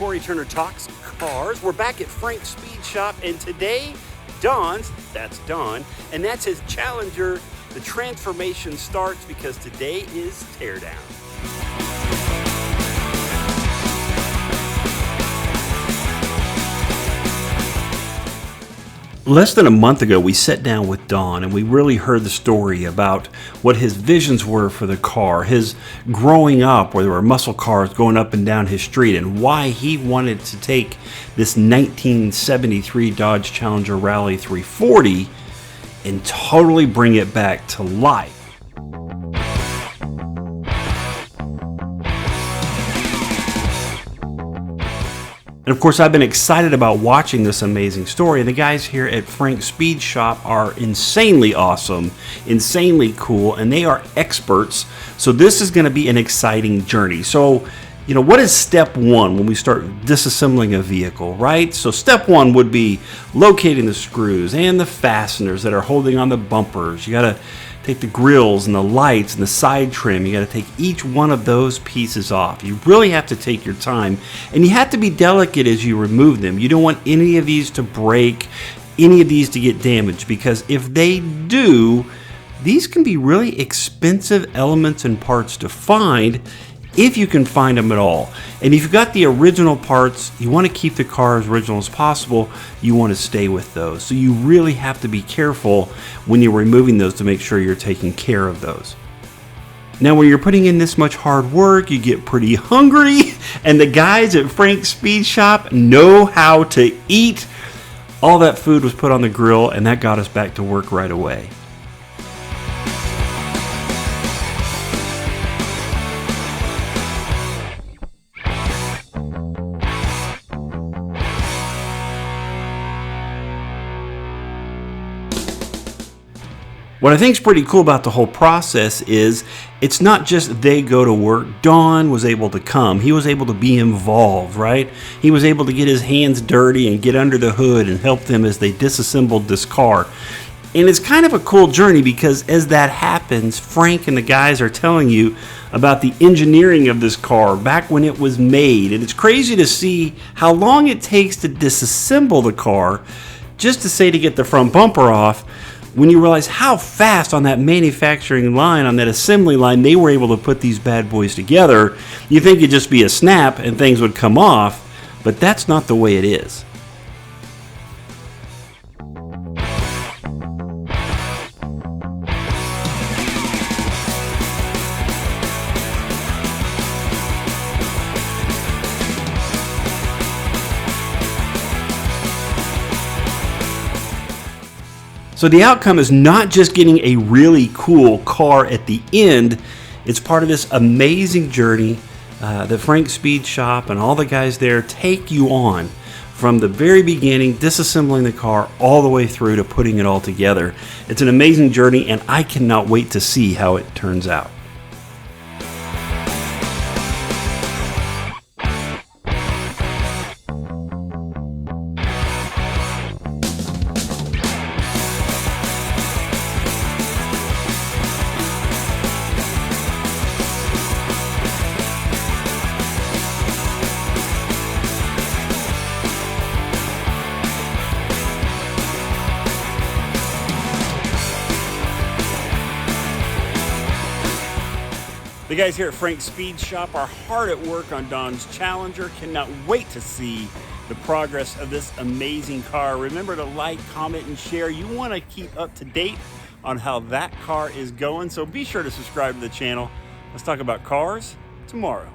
Cory Turner Talks Cars. We're back at Frank's Speed Shop, and today, that's Don, and that's his Challenger. The transformation starts because today is teardown. Less than a month ago, we sat down with Don and we really heard the story about what his visions were for the car, his growing up where there were muscle cars going up and down his street, and why he wanted to take this 1973 Dodge Challenger Rallye 340 and totally bring it back to life. And of course, I've been excited about watching this amazing story. And the guys here at Frank's Speed Shop are insanely awesome, insanely cool, and they are experts. So this is going to be an exciting journey. So, you know, what is step one when we start disassembling a vehicle, right? So step one would be locating the screws and the fasteners that are holding on the bumpers. You got to take the grills and the lights and the side trim. You got to take each one of those pieces off. You really have to take your time, and you have to be delicate as you remove them. You don't want any of these to break, any of these to get damaged, because if they do, these can be really expensive elements and parts to find, if you can find them at all. And if you've got the original parts, you want to keep the car as original as possible. You want to stay with those. So you really have to be careful when you're removing those to make sure you're taking care of those. Now, when you're putting in this much hard work, you get pretty hungry, and the guys at Frank's Speed Shop know how to eat. All that food was put on the grill, and that got us back to work right away. What I think is pretty cool about the whole process is it's not just they go to work. Don was able to come. He was able to be involved, right? He was able to get his hands dirty and get under the hood and help them as they disassembled this car. And it's kind of a cool journey because as that happens, Frank and the guys are telling you about the engineering of this car back when it was made. And it's crazy to see how long it takes to disassemble the car, just to say to get the front bumper off, when you realize how fast on that manufacturing line, on that assembly line, they were able to put these bad boys together. You think it'd just be a snap and things would come off, but that's not the way it is. So the outcome is not just getting a really cool car at the end, it's part of this amazing journey that Frank's Speed Shop and all the guys there take you on from the very beginning, disassembling the car, all the way through to putting it all together. It's an amazing journey, and I cannot wait to see how it turns out. The guys here at Frank's Speed Shop are hard at work on Don's Challenger. Cannot wait to see the progress of this amazing car. Remember to like, comment, and share. You want to keep up to date on how that car is going, so be sure to subscribe to the channel. Let's talk about cars tomorrow.